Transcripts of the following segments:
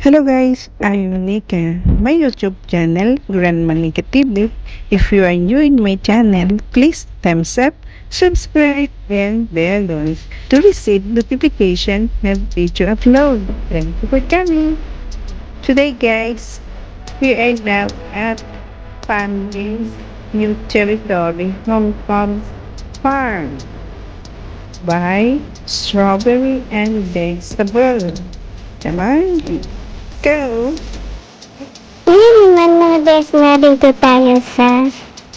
Hello guys, I'm Nika. My YouTube channel, Grandma Nika TV. If you are new in my channel, please thumbs up, subscribe, and bell on to receive notification when video upload. Thank you for coming. Today guys, we are now at Family's New Territory Hong Kong Farm by Strawberry and Vegetable. Come on, go! Ngayon naman mga best narito tayo sa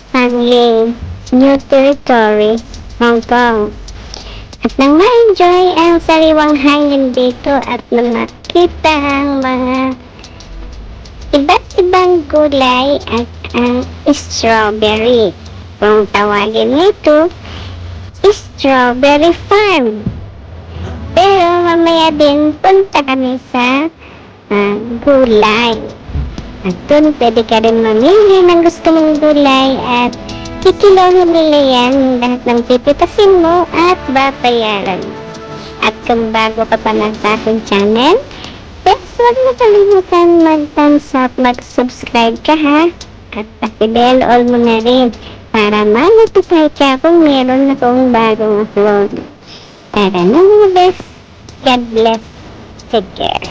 Family New Territory, Hong Kong. At nang ma-enjoy ang sariwang hangin dito at nang makita ang mga iba't ibang gulay at ang strawberry. Kung tawagin nito, strawberry farm. Pero mamaya din punta kami sa gulay. At dun, pwede ka rin mamili ng gusto mong gulay at kikilohin nila yan lahat ng pipitasin mo at babayaran. At kung bago ka pa ng aking channel, huwag mo kalimutan mag-thumbs up, mag-subscribe ka ha. At pakibell all mo na rin para ma-notify ka kung meron akong bagong upload. Tara na mga best. God bless. Take care.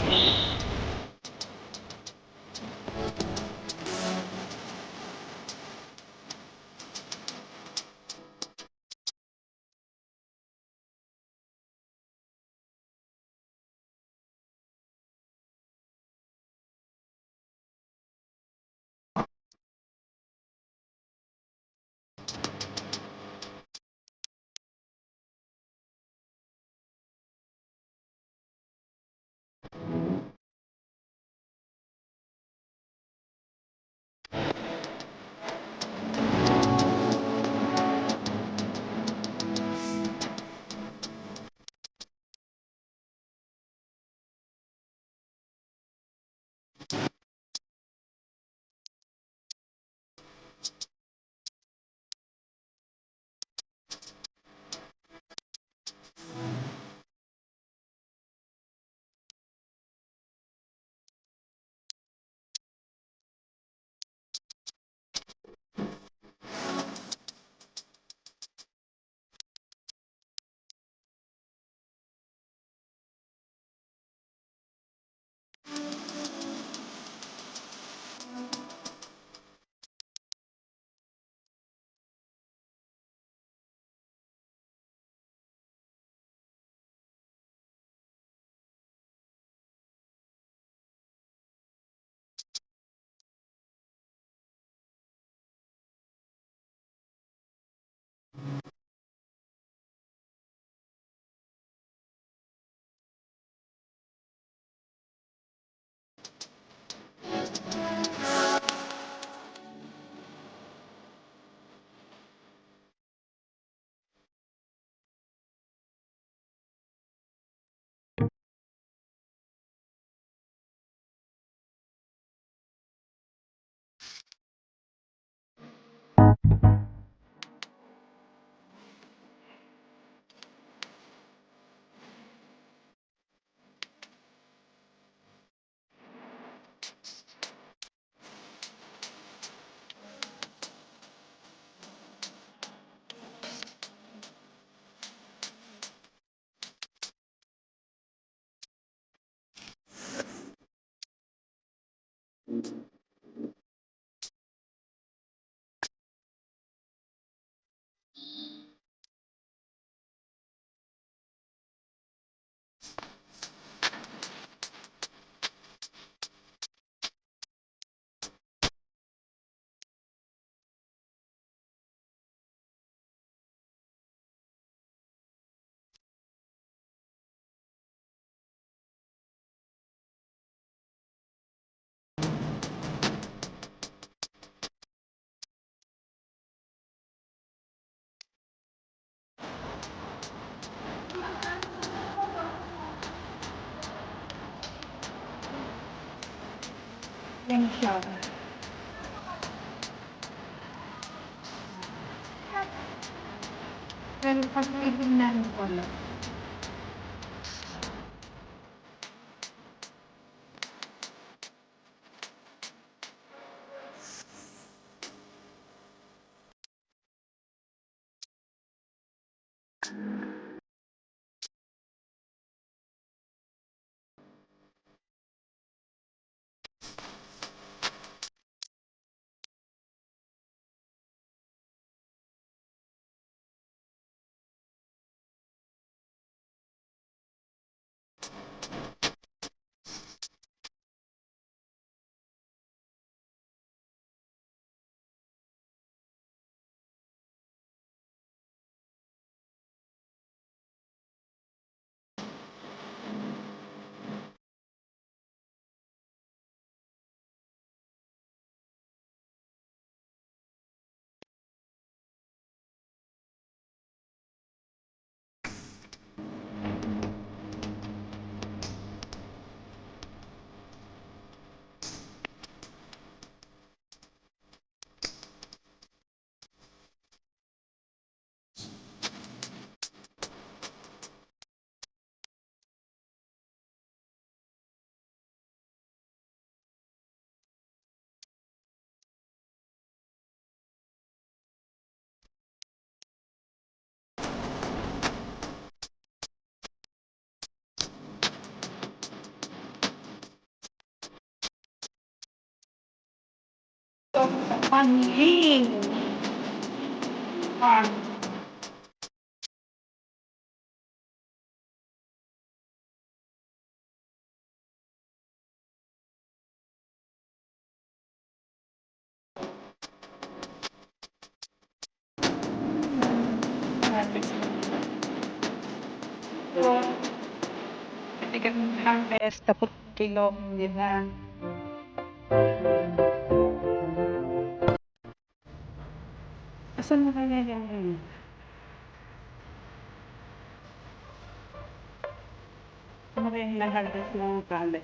Yan siya. Pero pag titignan ko lang, Anjing. Hindi ka harvest, tapos kilo, hindi na. Asan na kaya yan? Ano kaya hinaharvest ng kale?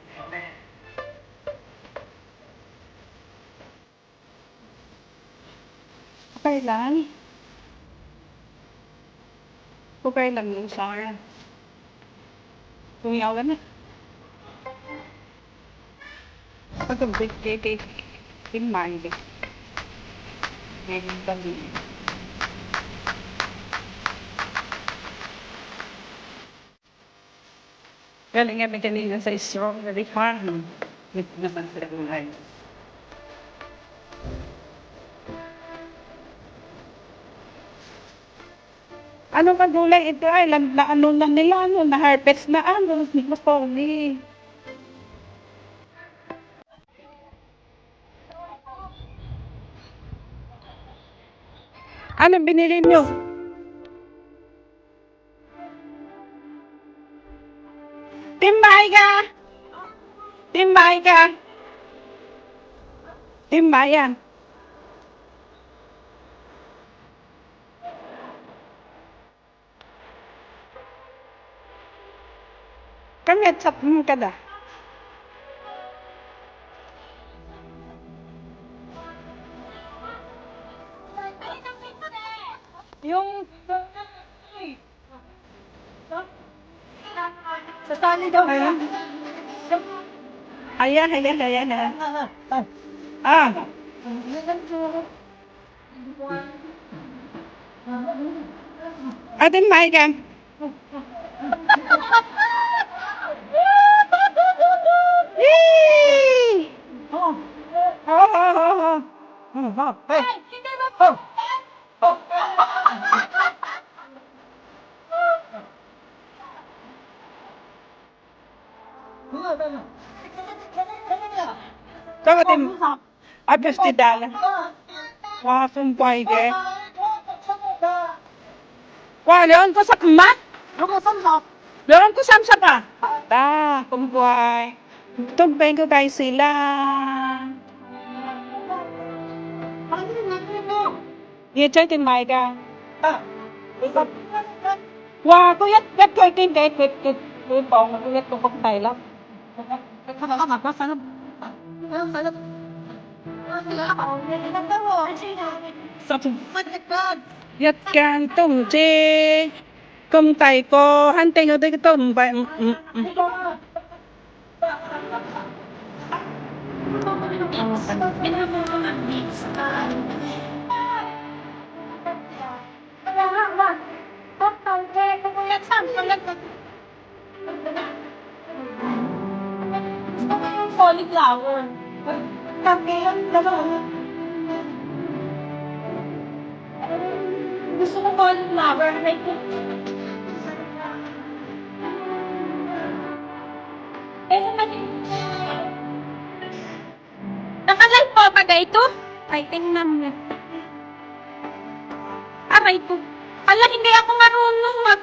Okay lang. Okay lang yung sara. Tumiyawan na. Pag-big cake, in mind. Ngayon kami. Galing kami kanina sa strawberry farm. Ito naman sa buhay. Ano ka gulay ito ay na ano na nila ano na harvest na ano ni Poli. Ano binili niyo? Timbay ka! Timbay ka! Timbayan. Kami at sa kada. Yung sa tali daw. Ayan, ayan, ayan. Ah. Atin maikan. Yee! Oh. Oh, oh, oh, oh. Oh, oh. Hey. Oh. Kau tim habis di dalam. Wah, sumpah deh. Wah, leon ko sa kemat. Leon ko samsa pa. Ta, kumpuay. Tumpay ko kay sila. Iya chơi tin mày ka. Wow, có nhất chơi cái bóng nó nhất cũng không tay lắm. Không mặc quá sao lắm. Sao nhất càng tùng chê công tay cô hắn tên ở đây cái tùng vậy. Cauliflower. Gusto ko cauliflower. Nakalive po ba ito? Ay, tingnan mo. Aray ko. Ala, hindi ako marunong mag...